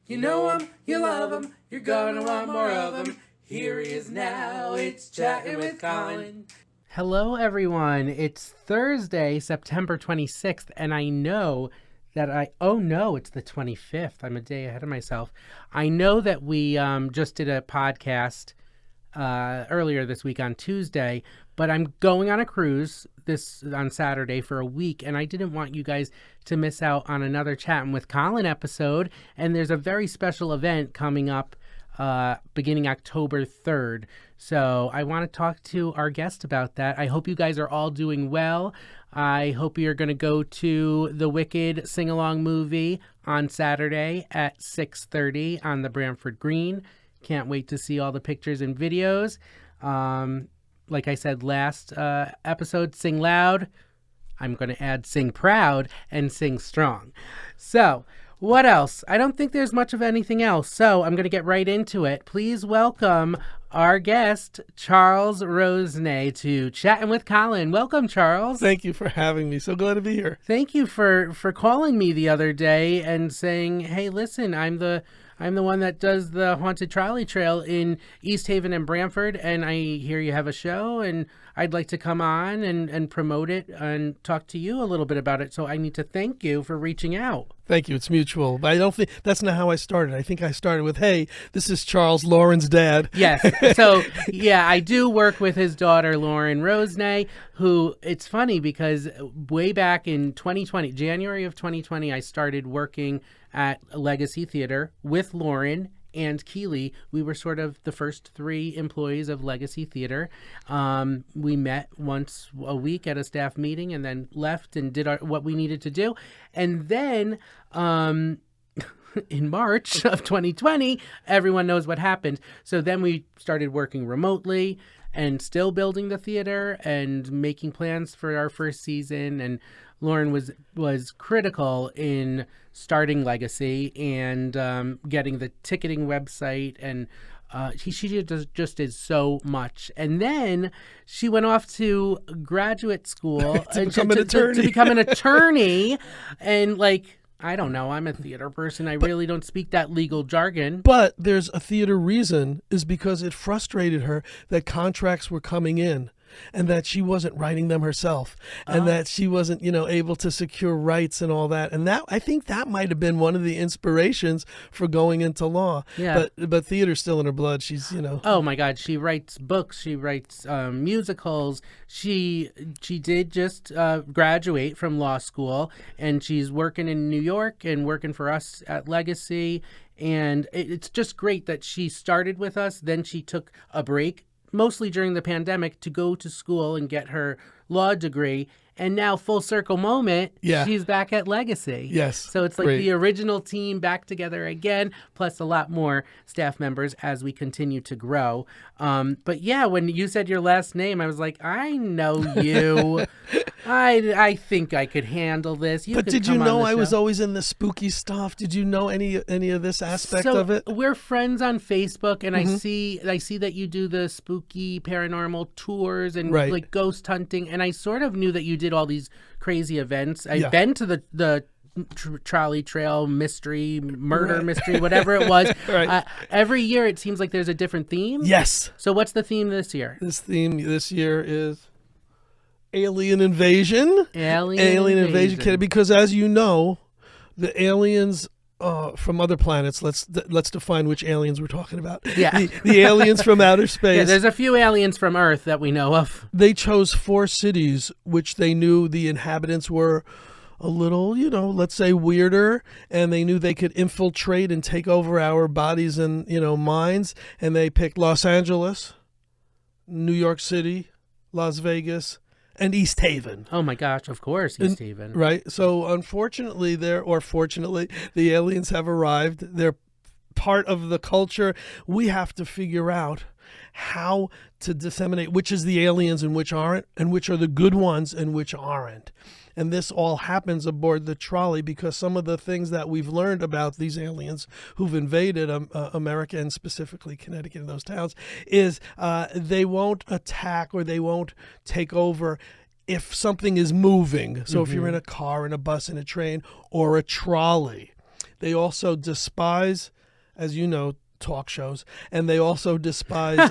You know him, you love him, you're gonna want more of him. Here he is now, it's Chattin' with Colin. Hello, everyone. It's Thursday, September 26th, and I know that oh no, it's the 25th. I'm a day ahead of myself. I know that we just did a podcast earlier this week on Tuesday, but I'm going on a cruise on Saturday for a week, and I didn't want you guys to miss out on another Chattin' with Colin episode. And there's a very special event coming up beginning October 3rd. So I want to talk to our guest about that. I hope you guys are all doing well. I hope you're going to go to the Wicked sing-along movie on Saturday at 6:30 on the Bramford Green. Can't wait to see all the pictures and videos. Like I said last episode, sing loud. I'm going to add sing proud and sing strong. So what else? I don't think there's much of anything else. So I'm going to get right into it. Please welcome our guest, Charles Rosenay, to Chattin' with Colin. Welcome, Charles. Thank you for having me. So glad to be here. Thank you for calling me the other day and saying, hey, listen, I'm the one that does the Haunted Trolley Trail in East Haven and Bramford, and I hear you have a show, and I'd like to come on and promote it and talk to you a little bit about it. So I need to thank you for reaching out. Thank you. It's mutual. But I don't think that's not how I started. I think I started with, hey, this is Charles, Lauren's dad. Yes. So, yeah, I do work with his daughter, Lauren Rosenay, who, it's funny because way back in 2020, January of 2020, I started working at Legacy Theater with Lauren and Keeley. We were sort of the first three employees of Legacy Theater. We met once a week at a staff meeting and then left and did what we needed to do. And then in March of 2020, everyone knows what happened. So then we started working remotely and still building the theater and making plans for our first season. And Lauren was critical in starting Legacy and getting the ticketing website, and she just did so much. And then she went off to graduate school to become an attorney. To become an attorney, and I don't know. I'm a theater person. I really don't speak that legal jargon. But there's a theater reason, is because it frustrated her that contracts were coming in and that she wasn't writing them herself and that she wasn't, able to secure rights and all that. And that, I think that might have been one of the inspirations for going into law. Yeah. But theater's still in her blood. She's, Oh my God. She writes books. She writes musicals. She did just graduate from law school, and she's working in New York and working for us at Legacy. And it's just great that she started with us. Then she took a break, mostly during the pandemic, to go to school and get her law degree. And now, full circle moment, she's back at Legacy. Yes. So it's like the original team back together again, plus a lot more staff members as we continue to grow. But yeah, when you said your last name, I was like, I know you. I think I could handle this. But did you know I was always in the spooky stuff? Did you know any of this aspect of it? We're friends on Facebook, and I see that you do the spooky paranormal tours and like ghost hunting, and I sort of knew that you did all these crazy events. I've been to the trolley trail mystery, murder mystery, whatever it was. Every year it seems like there's a different theme. Yes. So what's the theme this year? This theme this year is alien invasion. Alien invasion. Because as you know, the aliens from other planets. Let's define which aliens we're talking about. Yeah. The aliens from outer space. Yeah, there's a few aliens from Earth that we know of. They chose 4 cities which they knew the inhabitants were a little, let's say weirder, and they knew they could infiltrate and take over our bodies and, minds. And they picked Los Angeles, New York City, Las Vegas, and East Haven. Oh my gosh, of course, East Haven. Right. So unfortunately, fortunately, the aliens have arrived. They're part of the culture. We have to figure out how to disseminate which is the aliens and which aren't, and which are the good ones and which aren't. And this all happens aboard the trolley because some of the things that we've learned about these aliens who've invaded America, and specifically Connecticut and those towns, is they won't attack or they won't take over if something is moving. So if you're in a car, in a bus, in a train, or a trolley. They also despise as you know, talk shows, and they also despise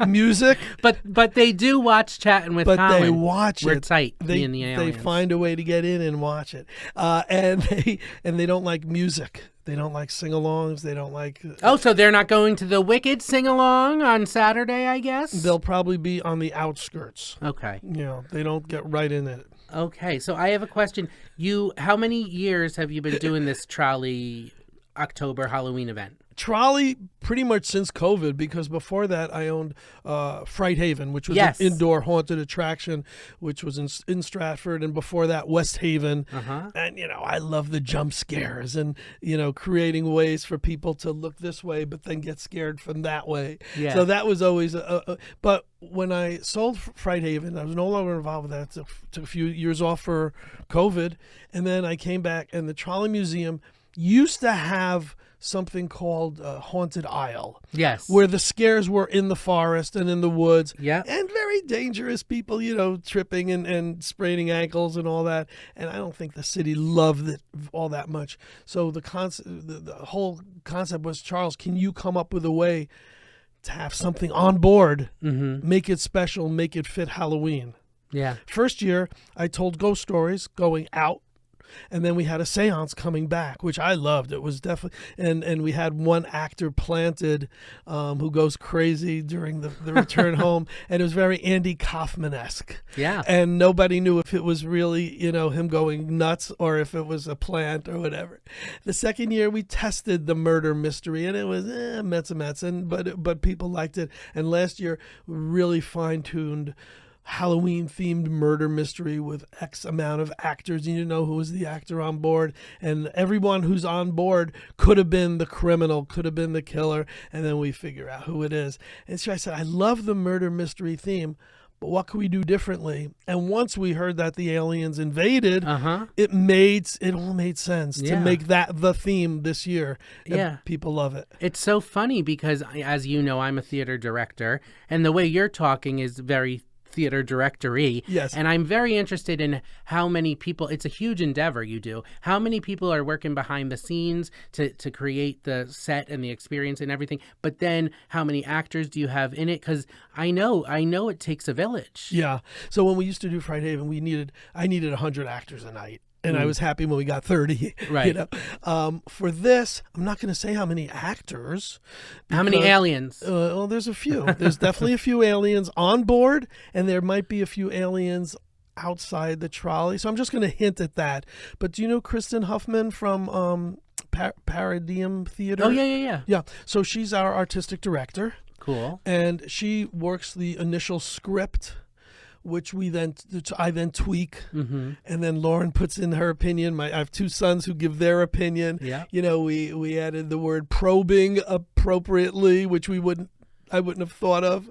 music. But they do watch Chattin' with But Colin. they watch We're it. tight, They me and the aliens. they find a way to get in and watch it, and they don't like music. They don't like sing-alongs. They don't like. Oh, so they're not going to the Wicked sing-along on Saturday, I guess? They'll probably be on the outskirts. Okay. You know, they don't get right in it. Okay, so I have a question. How many years have you been doing this trolley October Halloween event? Trolley pretty much since COVID, because before that I owned Fright Haven, which was Yes. an indoor haunted attraction, which was in Stratford, and before that West Haven. And I love the jump scares and creating ways for people to look this way but then get scared from that way. Yeah. So that was always but when I sold Fright Haven, I was no longer involved with that. Took a few years off for COVID, and then I came back, and the Trolley Museum used to have something called Haunted Isle. Yes. Where the scares were in the forest and in the woods. Yeah. And very dangerous people, tripping and spraining ankles and all that. And I don't think the city loved it all that much. So the whole concept was, Charles, can you come up with a way to have something on board, make it special, make it fit Halloween? Yeah. First year, I told ghost stories going out. And then we had a seance coming back, which I loved. It was definitely, and we had one actor planted who goes crazy during the return home, and it was very Andy Kaufman-esque. Yeah. And nobody knew if it was really, him going nuts or if it was a plant or whatever. The second year we tested the murder mystery, and it was metz, but people liked it. And last year we really fine-tuned Halloween-themed murder mystery with X amount of actors. You know who was the actor on board, and everyone who's on board could have been the criminal, could have been the killer, and then we figure out who it is. And so I said, I love the murder mystery theme, but what can we do differently? And once we heard that the aliens invaded, it all made sense to make that the theme this year. Yeah. And people love it. It's so funny because, as you know, I'm a theater director, and the way you're talking is very theater directory. Yes. And I'm very interested in how many people, it's a huge endeavor you do, how many people are working behind the scenes to create the set and the experience and everything, but then how many actors do you have in it? Because I know it takes a village. Yeah. So when we used to do Fright Haven, I needed 100 actors a night. And I was happy when we got 30. Right. For this, I'm not going to say how many actors. How many aliens? Well, there's a few. There's definitely a few aliens on board, and there might be a few aliens outside the trolley. So I'm just going to hint at that. But do you know Kristen Huffman from Paradigm Theater? Oh, yeah. Yeah. So she's our artistic director. Cool. And she works the initial script, which I then tweak, and then Lauren puts in her opinion. I have two sons who give their opinion. Yeah. We added the word probing appropriately, which I wouldn't have thought of.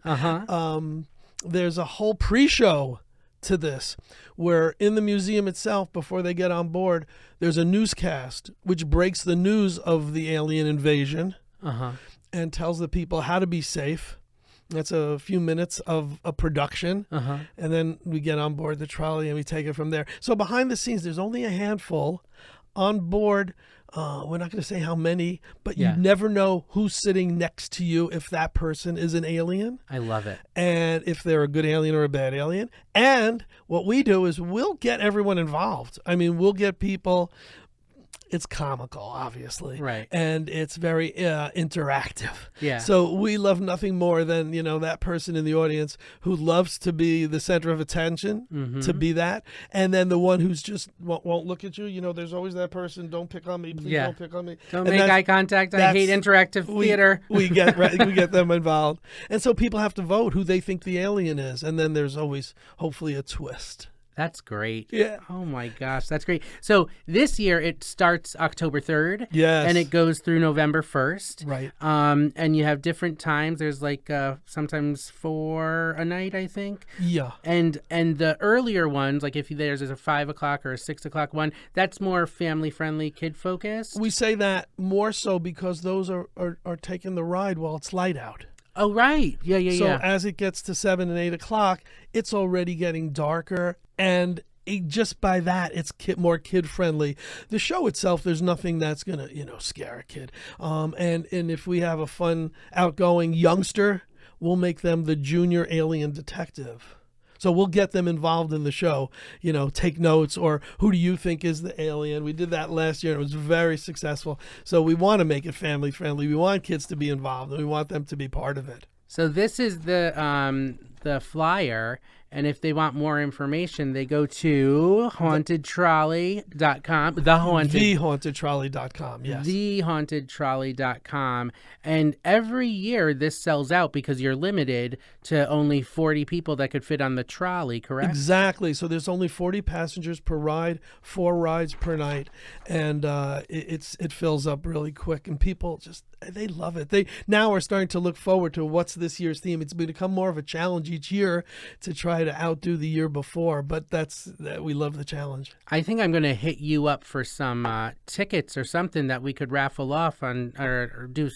There's a whole pre-show to this, where in the museum itself, before they get on board, there's a newscast which breaks the news of the alien invasion, and tells the people how to be safe. That's a few minutes of a production, and then we get on board the trolley and we take it from there. So behind the scenes, there's only a handful. On board, we're not going to say how many, but you never know who's sitting next to you if that person is an alien. I love it. And if they're a good alien or a bad alien. And what we do is we'll get everyone involved. I mean, we'll get people. It's comical, obviously. Right. And it's very interactive. Yeah. So we love nothing more than, that person in the audience who loves to be the center of attention, to be that. And then the one who's just won't look at you. There's always that person, don't pick on me, please don't pick on me. Don't make eye contact. I hate interactive theater. We get them involved. And so people have to vote who they think the alien is. And then there's always, hopefully, a twist. That's great. Yeah. Oh my gosh, that's great. So this year it starts October 3rd. Yes. And it goes through November 1st. Right. And you have different times. There's sometimes 4 a night, I think. Yeah. And the earlier ones, like if there's a 5 o'clock or a 6 o'clock one, that's more family friendly, kid focused. We say that more so because those are taking the ride while it's light out. Oh, right. Yeah. So as it gets to 7 and 8 o'clock, it's already getting darker. And just by that, it's more kid friendly. The show itself, there's nothing that's gonna scare a kid. And if we have a fun, outgoing youngster, we'll make them the junior alien detective. So we'll get them involved in the show, take notes, or who do you think is the alien? We did that last year and it was very successful. So we want to make it family friendly. We want kids to be involved and we want them to be part of it. So this is the flyer, and if they want more information, they go to hauntedtrolley.com. TheHauntedTrolley.com, yes. TheHauntedTrolley.com. And every year this sells out because you're limited to only 40 people that could fit on the trolley, correct? Exactly. So there's only 40 passengers per ride, 4 rides per night, and it fills up really quick, and people they love it. They now are starting to look forward to what's this year's theme. It's become more of a challenge each year to try to outdo the year before, but we love the challenge. I think I'm going to hit you up for some tickets or something that we could raffle off on, or do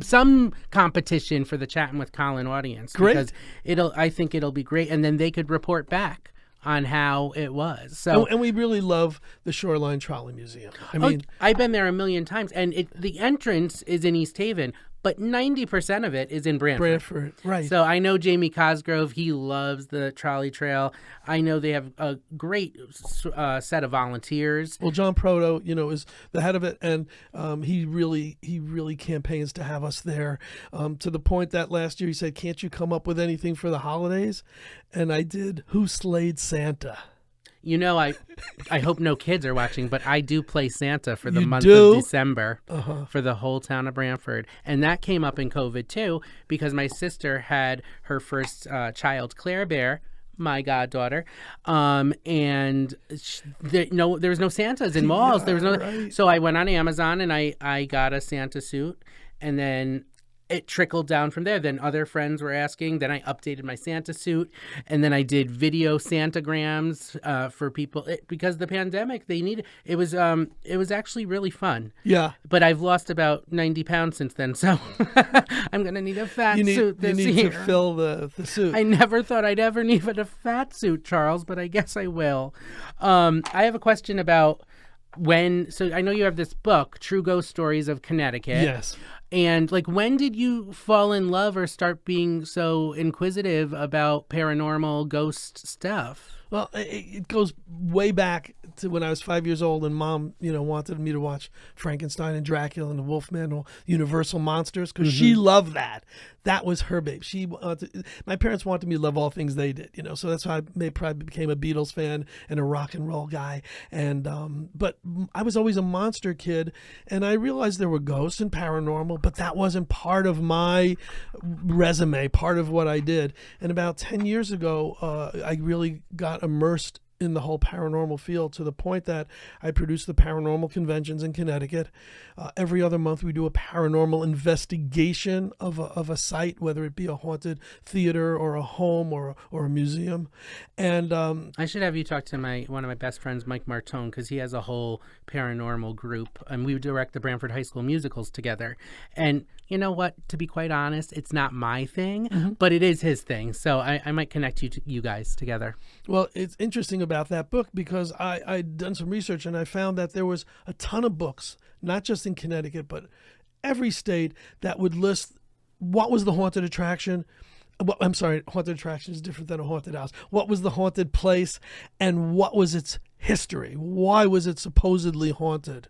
some competition for the Chattin with Colin audience. Great. Because I think it'll be great, and then they could report back on how it was. So, and we really love the Shoreline Trolley Museum. I mean, I've been there a million times, and the entrance is in East Haven, but 90% of it is in Brantford. Right. So I know Jamie Cosgrove, he loves the trolley trail. I know they have a great set of volunteers. Well, John Proto, is the head of it, and he really campaigns to have us there, to the point that last year he said, "Can't you come up with anything for the holidays?" And I did Who Slayed Santa. I hope no kids are watching, but I do play Santa for the month of December for the whole town of Brantford. And that came up in COVID, too, because my sister had her first child, Claire Bear, my goddaughter, and there was no Santas in malls. There was no. Right. So I went on Amazon and I got a Santa suit, and then it trickled down from there. Then other friends were asking. Then I updated my Santa suit, and then I did video Santagrams for people because the pandemic. They needed it was actually really fun. Yeah, but I've lost about 90 pounds since then, so I'm gonna need a fat suit this year. You need to fill the suit. I never thought I'd ever need a fat suit, Charles, but I guess I will. I have a question about so I know you have this book, True Ghost Stories of Connecticut. Yes. And when did you fall in love or start being so inquisitive about paranormal ghost stuff? Well, it goes way back to when I was 5 years old, and Mom, wanted me to watch Frankenstein and Dracula and the Wolfman, Universal Monsters, because she loved that. That was her babe. My parents wanted me to love all things they did, so that's why I probably became a Beatles fan and a rock and roll guy. And but I was always a monster kid, and I realized there were ghosts and paranormal, but that wasn't part of my resume, part of what I did. And about 10 years ago, I really got immersed in the whole paranormal field to the point that I produce the paranormal conventions in Connecticut. Every other month we do a paranormal investigation of a site, whether it be a haunted theater or a home or a museum. And I should have you talk to one of my best friends, Mike Martone, because he has a whole paranormal group, and we direct the Brantford High School musicals together. And you know what? To be quite honest, it's not my thing, but it is his thing. So I might connect you guys together. Well, it's interesting about that book because I'd done some research and I found that there was a ton of books, not just in Connecticut, but every state, that would list what was the haunted attraction. Well, I'm sorry, haunted attraction is different than a haunted house. What was the haunted place and what was its history? Why was it supposedly haunted?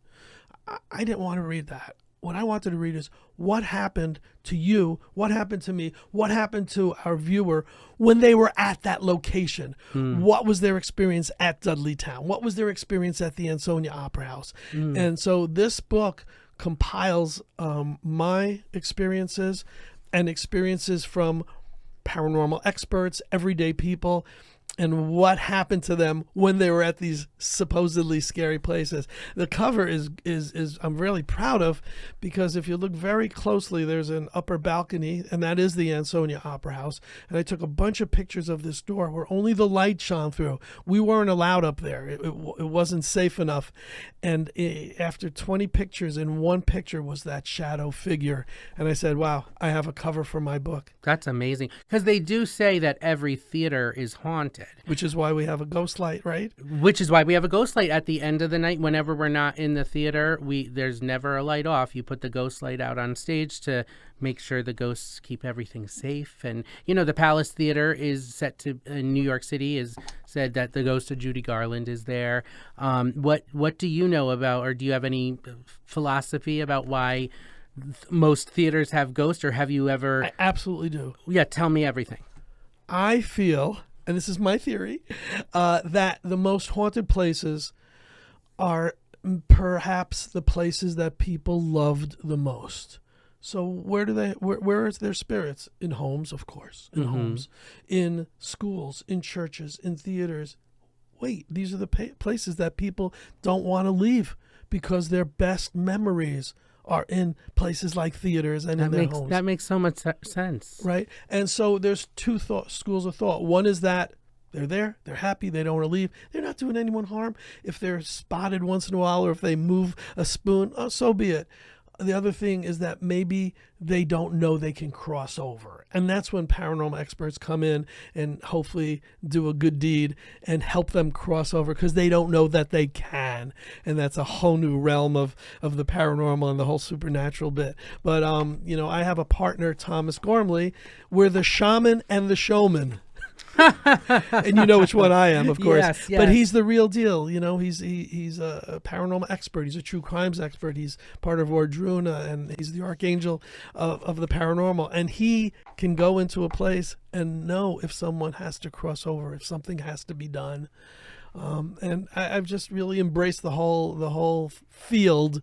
I didn't want to read that. What I wanted to read is what happened to you, what happened to me, what happened to our viewer when they were at that location. What was their experience at Dudleytown? What was their experience at the Ansonia Opera House? And so this book compiles my experiences and experiences from paranormal experts, everyday people, and what happened to them when they were at these supposedly scary places. The cover is I'm really proud of, because if you look very closely, there's an upper balcony, and that is the Ansonia Opera House. And I took a bunch of pictures of this door where only the light shone through. We weren't allowed up there. It wasn't safe enough. And after 20 pictures, in one picture was that shadow figure. And I said, wow, I have a cover for my book. That's amazing. Because they do say that every theater is haunted. Which is why we have a ghost light, right? Which is why we have a ghost light at the end of the night. Whenever we're not in the theater, there's never a light off. You put the ghost light out on stage to make sure the ghosts keep everything safe. And, the Palace Theater is set to, in New York City, is said that the ghost of Judy Garland is there. What do you know about, or do you have any philosophy about why most theaters have ghosts, or have you ever? I absolutely do. Yeah, tell me everything. I feel, and this is my theory, that the most haunted places are perhaps the places that people loved the most. So where is their spirits? In homes, of course. In homes, in schools, in churches, in theaters. Wait, these are the places that people don't want to leave because their best memories are in places like theaters and in their homes. That makes so much sense. Right? And so there's two schools of thought. One is that they're there, they're happy, they don't want to leave. They're not doing anyone harm. If they're spotted once in a while or if they move a spoon, so be it. The other thing is that maybe they don't know they can cross over. And that's when paranormal experts come in and hopefully do a good deed and help them cross over because they don't know that they can. And that's a whole new realm of the paranormal and the whole supernatural bit. But, I have a partner, Thomas Gormley. We're the shaman and the showman. And you know which one I am, of course. Yes. But he's the real deal. He's a paranormal expert. He's a true crimes expert. He's part of Ordruna, and he's the archangel of the paranormal. And he can go into a place and know if someone has to cross over, if something has to be done. And I've just really embraced the whole field.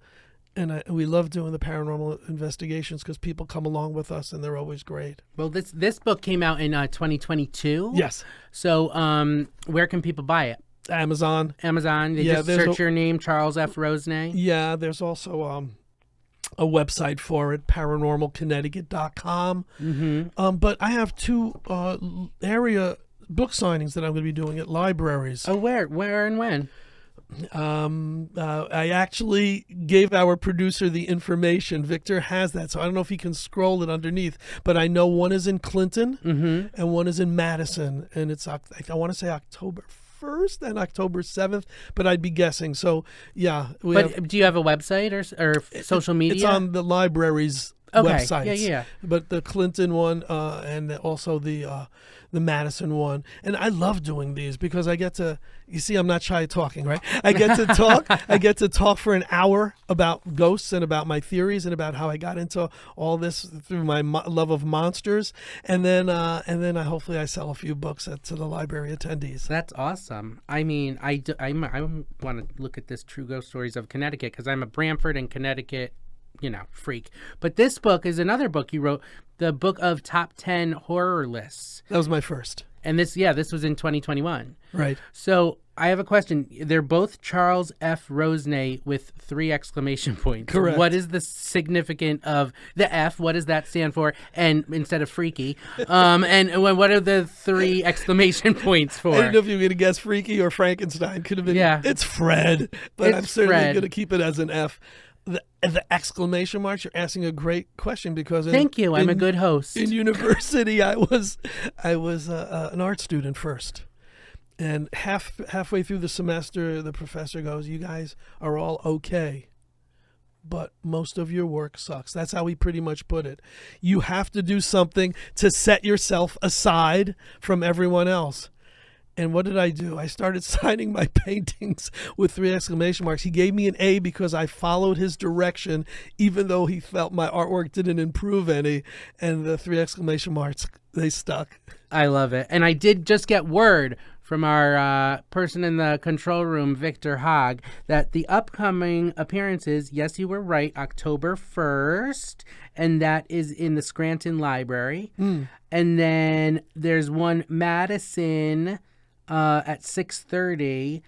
And we love doing the paranormal investigations because people come along with us and they're always great. Well, this book came out in 2022. Yes. So where can people buy it? Amazon. They just search your name, Charles F. Rosenay. Yeah, there's also a website for it, paranormalconnecticut.com. But I have two area book signings that I'm going to be doing at libraries. Oh, where and when? I actually gave our producer the information. Victor has that, so I don't know if he can scroll it underneath. But I know one is in Clinton and one is in Madison, and it's I want to say October 1st and October 7th, but I'd be guessing. So yeah. Do you have a website or social media? It's on the library's websites. Yeah. But the Clinton one and also the Madison one. And I love doing these because I get to, you see, I'm not shy of talking, right? I get to talk. I get to talk for an hour about ghosts and about my theories and about how I got into all this through my love of monsters. And then hopefully I sell a few books to the library attendees. That's awesome. I mean, I want to look at this True Ghost Stories of Connecticut because I'm a Branford and Connecticut freak. But this book is another book you wrote, the book of top 10 horror lists. That was my first. And this was in 2021. Right. So I have a question. They're both Charles F. Rosenay with 3 exclamation points. Correct. What is the significant of the F? What does that stand for? And instead of freaky, and what are the 3 exclamation points for? I didn't know if you were going to guess freaky or Frankenstein. Could have been. Yeah. It's Fred, but It's I'm certainly Fred. going to keep it as an F. The exclamation marks, you're asking a great question because Thank you. I'm a good host. In university, I was an art student first. And halfway through the semester, the professor goes, "You guys are all okay, but most of your work sucks." That's how he pretty much put it. You have to do something to set yourself aside from everyone else. And what did I do? I started signing my paintings with 3 exclamation marks. He gave me an A because I followed his direction, even though he felt my artwork didn't improve any. And the 3 exclamation marks, they stuck. I love it. And I did just get word from our person in the control room, Victor Hogg, that the upcoming appearances, yes, you were right, October 1st, and that is in the Scranton Library. And then there's one Madison at 6:30,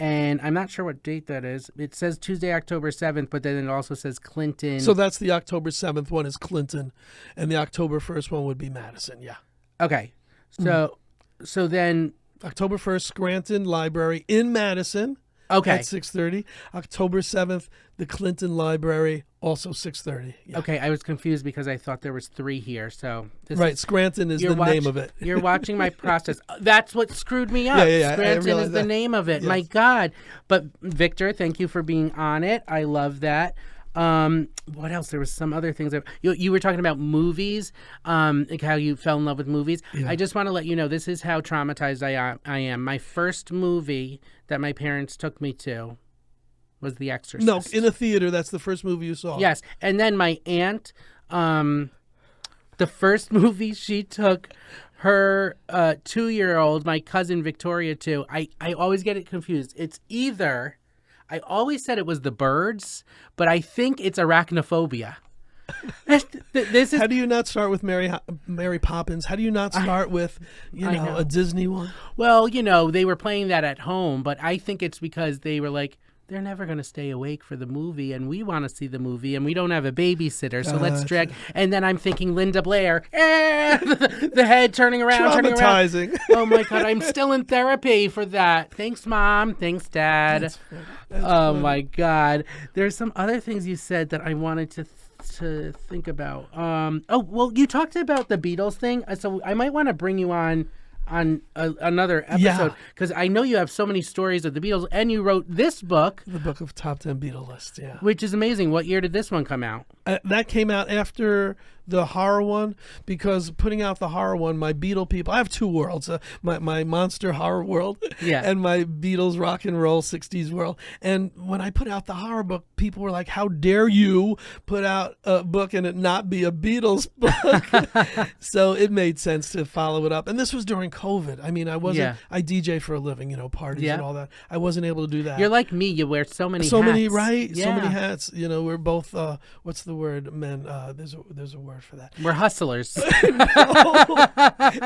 and I'm not sure what date that is. It says Tuesday, October 7th, but then it also says Clinton. So that's the October 7th one is Clinton, and the October 1st one would be Madison, yeah. Okay. So then October 1st, Scranton Library in Madison. Okay. At 6:30. October 7th, the Clinton Library, Also 6:30. Yeah. Okay, I was confused because I thought there was 3 here. So Right, Scranton is the name of it. You're watching my process. That's what screwed me up. Yeah, Scranton is the name of it. Yes. My God. But Victor, thank you for being on it. I love that. What else? There was some other things. You were talking about movies, like how you fell in love with movies. Yeah. I just want to let you know, this is how traumatized I am. My first movie that my parents took me to was The Exorcist. No, in a theater. That's the first movie you saw. Yes. And then my aunt, the first movie she took her 2-year-old, my cousin Victoria, to, I always get it confused. It's either, I always said it was The Birds, but I think it's Arachnophobia. This is, how do you not start with Mary Poppins? How do you not start with, a Disney one? Well, they were playing that at home, but I think it's because they were like, they're never going to stay awake for the movie, and we want to see the movie, and we don't have a babysitter, so let's drag. And then I'm thinking Linda Blair, the head turning around. Traumatizing. Oh, my God, I'm still in therapy for that. Thanks, Mom. Thanks, Dad. That's funny. My God. There's some other things you said that I wanted to think about. Well, you talked about the Beatles thing, so I might want to bring you on another episode, because I know you have so many stories of the Beatles, and you wrote this book, the book of top 10 Beatle lists, which is amazing. What year did this one come out? That came out after the horror one, because putting out the horror one, my Beatle people, I have 2 worlds, my monster horror world and my Beatles rock and roll 60s world. And when I put out the horror book, people were like, how dare you put out a book and it not be a Beatles book? So it made sense to follow it up. And this was during COVID. I mean, I DJ for a living, parties and all that. I wasn't able to do that. You're like me. You wear so many hats. Right? Yeah. So many hats. We're both, what's the word, men? There's a word for that. We're hustlers.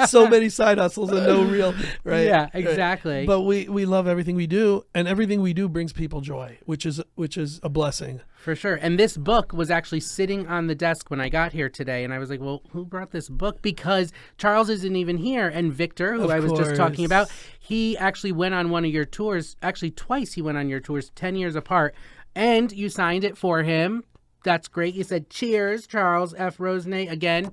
So many side hustles and no real, right? Yeah, exactly. Right. But we love everything we do, and everything we do brings people joy, which is a blessing. For sure. And this book was actually sitting on the desk when I got here today, and I was like, well, who brought this book? Because Charles isn't even here, and Victor, who I was just talking about, he actually went on one of your tours, actually twice he went on your tours, 10 years apart, and you signed it for him. That's great. You said, cheers, Charles F. Rosenay. Again,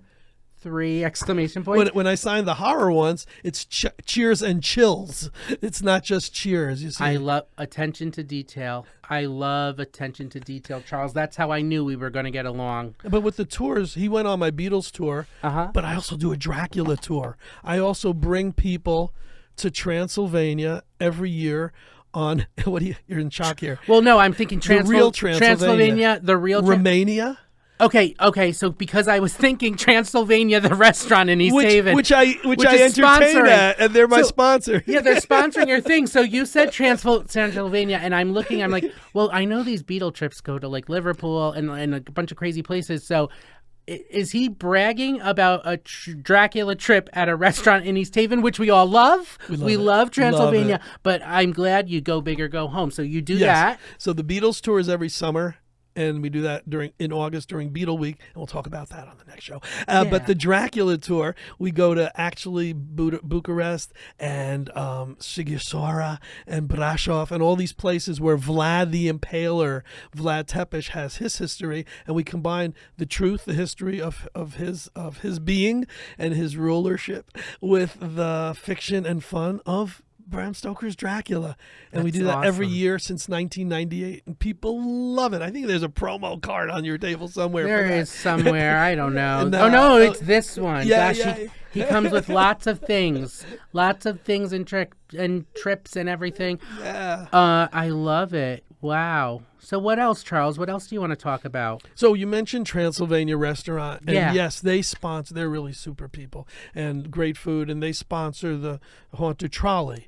3 exclamation points. When I signed the horror ones, it's cheers and chills. It's not just cheers. You see, I love attention to detail. I love attention to detail, Charles. That's how I knew we were going to get along. But with the tours, he went on my Beatles tour, but I also do a Dracula tour. I also bring people to Transylvania every year on, you're in shock here. Well, no, I'm thinking the real Transylvania. The real Romania. Okay. So because I was thinking Transylvania, the restaurant in East Haven, which I entertain at, and they're my sponsor. Yeah, they're sponsoring your thing. So you said Transylvania, and I'm like, well, I know these Beatle trips go to like Liverpool and a bunch of crazy places. So is he bragging about a Dracula trip at a restaurant in East Haven, which we all love? We love Transylvania, but I'm glad you go big or go home. So you do that. So the Beatles tour is every summer. And we do that in August during Beatle Week, and we'll talk about that on the next show. But the Dracula tour, we go to actually Bucharest and Sighisoara and Brasov and all these places where Vlad the Impaler, Vlad Tepes, has his history, and we combine the truth, the history of his being and his rulership with the fiction and fun of Bram Stoker's Dracula. And we do that every year since 1998, and people love it. I think there's a promo card on your table somewhere. There is somewhere. I don't know. It's this one. He comes with lots of things and trips and everything. Yeah. I love it. Wow. So what else, Charles? What else do you want to talk about? So you mentioned Transylvania Restaurant. And yes, they sponsor. They're really super people and great food. And they sponsor the Haunted Trolley.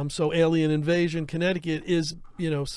So Alien Invasion Connecticut is,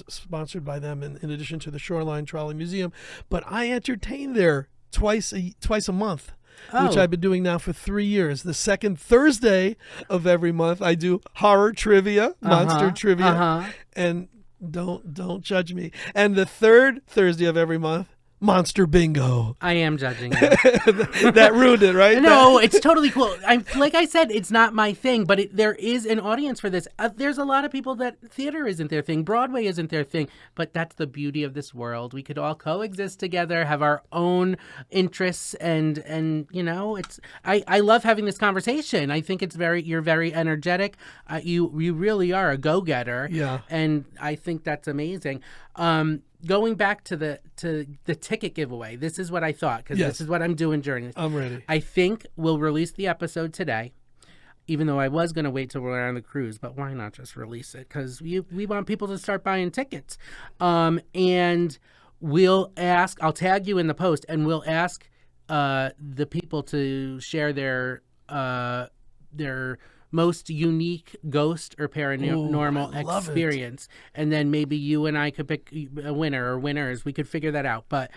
sponsored by them in addition to the Shoreline Trolley Museum. But I entertain there twice a month. Which I've been doing now for 3 years. The second Thursday of every month, I do horror trivia, monster trivia, and don't judge me. And the third Thursday of every month, Monster Bingo. I am judging it. That ruined it, right? No, it's totally cool. Like I said, it's not my thing, but there is an audience for this. There's a lot of people that theater isn't their thing, Broadway isn't their thing, but that's the beauty of this world. We could all coexist together, have our own interests, and you know, it's. I love having this conversation. I think you're very energetic. You really are a go-getter. Yeah. And I think that's amazing. Going back to the ticket giveaway, this is what I thought, because this is what I'm doing during this. I'm ready. I think we'll release the episode today, even though I was going to wait till we're on the cruise, but why not just release it? Because we want people to start buying tickets. And I'll tag you in the post, and we'll ask the people to share their most unique ghost or paranormal experience. And then maybe you and I could pick a winner or winners. We could figure that out. But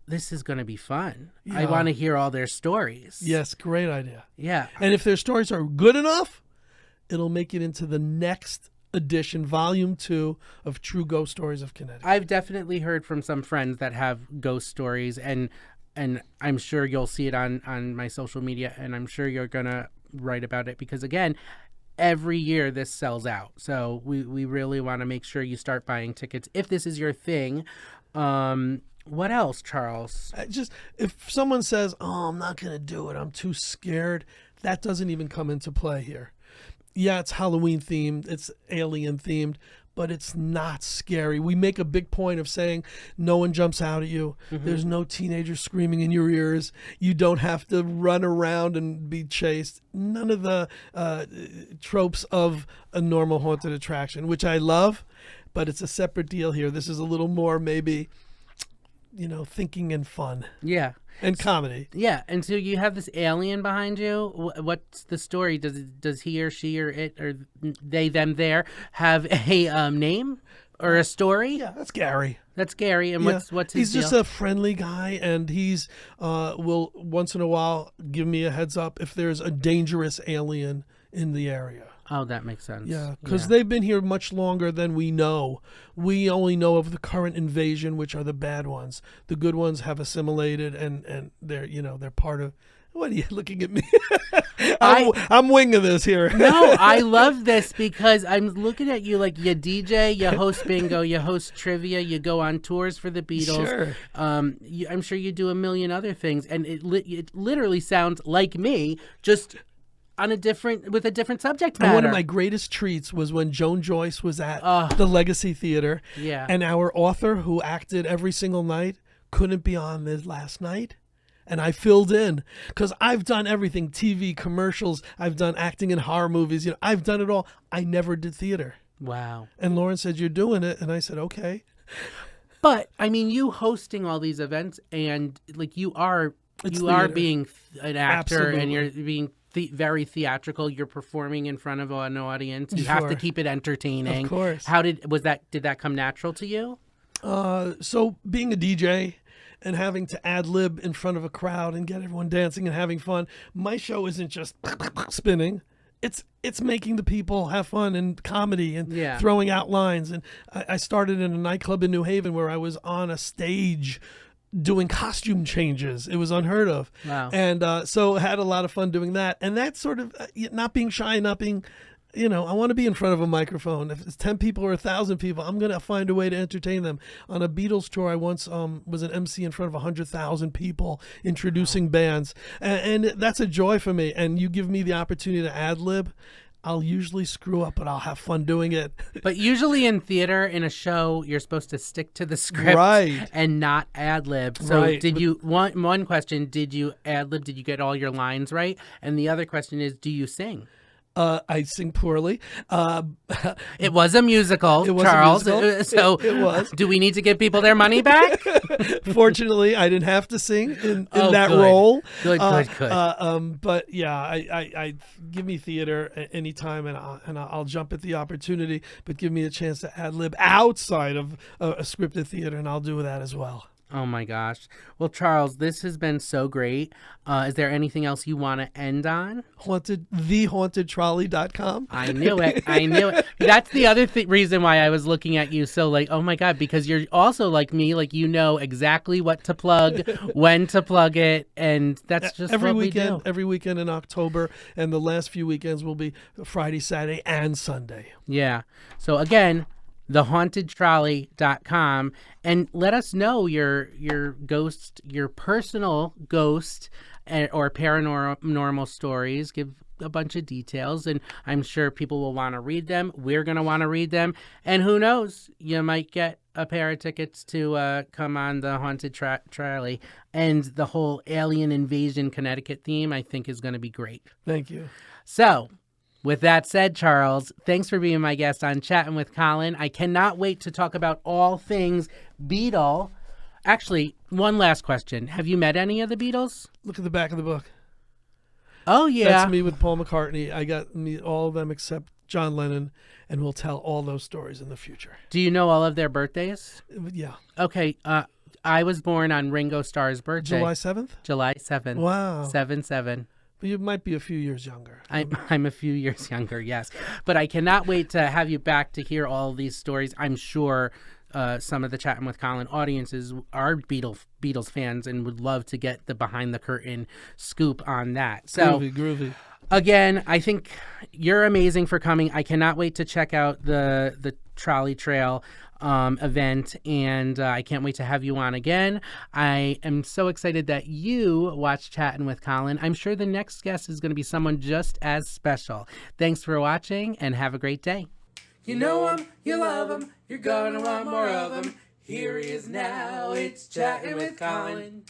this is going to be fun. Yeah. I want to hear all their stories. Yes, great idea. Yeah. And if their stories are good enough, it'll make it into the next edition, volume 2 of True Ghost Stories of Connecticut. I've definitely heard from some friends that have ghost stories, and I'm sure you'll see it on my social media, and I'm sure you're going to write about it, because again, every year this sells out. So we really want to make sure you start buying tickets if this is your thing. What else, Charles? If someone says, "Oh, I'm not going to do it, I'm too scared," that doesn't even come into play here. Yeah, it's Halloween themed, it's alien themed, but it's not scary. We make a big point of saying no one jumps out at you. Mm-hmm. There's no teenagers screaming in your ears. You don't have to run around and be chased. None of the tropes of a normal haunted attraction, which I love, but it's a separate deal here. This is a little more maybe, thinking and fun. Yeah. And comedy. Yeah, and so you have this alien behind you. What's the story? Does he or she or it or they, them, there have a name or a story? Yeah, that's Gary. That's Gary, and what's his He's deal? just a friendly guy, and he's will once in a while give me a heads up if there's a dangerous alien in the area. Oh, that makes sense. Yeah, because they've been here much longer than we know. We only know of the current invasion, which are the bad ones. The good ones have assimilated, and they're part of. What are you looking at me? I'm winging this here. No, I love this because I'm looking at you like you DJ, you host bingo, you host trivia, you go on tours for the Beatles. Sure. I'm sure you do a million other things, and it literally sounds like me, just with a different subject matter. And one of my greatest treats was when Joan Joyce was at the Legacy Theater. Yeah. And our author, who acted every single night, couldn't be on this last night. And I filled in because I've done everything, TV, commercials. I've done acting in horror movies. I've done it all. I never did theater. Wow. And Lauren said, "You're doing it." And I said, "Okay." But I mean, you hosting all these events, and like you are being an actor. Absolutely. And you're being very theatrical. You're performing in front of an audience. You have to keep it entertaining. Of course. Did that come natural to you? So being a DJ and having to ad lib in front of a crowd and get everyone dancing and having fun, my show isn't just spinning. It's making the people have fun and comedy and throwing out lines. And I started in a nightclub in New Haven where I was on a stage doing costume changes. It was unheard of. Wow. And so I had a lot of fun doing that. And that's sort of not being shy, not being, I want to be in front of a microphone. If it's 10 people or 1,000 people, I'm going to find a way to entertain them. On a Beatles tour, I once was an MC in front of 100,000 people introducing bands. And that's a joy for me. And you give me the opportunity to ad lib, I'll usually screw up, but I'll have fun doing it. But usually in theater, in a show, you're supposed to stick to the script and not ad-lib. So did you, one question, did you ad-lib? Did you get all your lines right? And the other question is, do you sing? I sing poorly. It was a musical, Charles. So it was. Do we need to give people their money back? Fortunately, I didn't have to sing in that role. Good. But yeah, I give me theater anytime, and I'll jump at the opportunity. But give me a chance to ad lib outside of a scripted theater, and I'll do that as well. Oh my gosh. Well, Charles, this has been so great. Is there anything else you want to end on? TheHauntedTrolley.com. I knew it. I knew it. That's the other reason why I was looking at you so like, oh my God, because you're also like me, like you know exactly what to plug, when to plug it, and that's just every what weekend. we do. Every weekend in October, and the last few weekends will be Friday, Saturday, and Sunday. Yeah. So again, thehauntedtrolley.com, and let us know your ghost, your personal ghost or paranormal stories. Give a bunch of details, and I'm sure people will want to read them. We're going to want to read them, and who knows, you might get a pair of tickets to come on the Haunted Trolley. And the whole Alien Invasion Connecticut theme, I think, is going to be great. Thank you. So, with that said, Charles, thanks for being my guest on Chattin' with Colin. I cannot wait to talk about all things Beatle. Actually, one last question. Have you met any of the Beatles? Look at the back of the book. Oh, yeah. That's me with Paul McCartney. I got me all of them except John Lennon, and we'll tell all those stories in the future. Do you know all of their birthdays? Yeah. Okay. I was born on Ringo Starr's birthday. July 7th? July 7th. Wow. 7/7. You might be a few years younger. I'm a few years younger, yes. But I cannot wait to have you back to hear all these stories. I'm sure some of the Chattin' with Colin audiences are Beatles fans and would love to get the behind the curtain scoop on that. So Groovy. Again, I think you're amazing for coming. I cannot wait to check out the Trolley Trail event, and I can't wait to have you on again. I am so excited that you watched Chattin' with Colin. I'm sure the next guest is going to be someone just as special. Thanks for watching, and have a great day. You know him, you love him, you're gonna want more of him. Here he is now, it's Chattin' with Colin.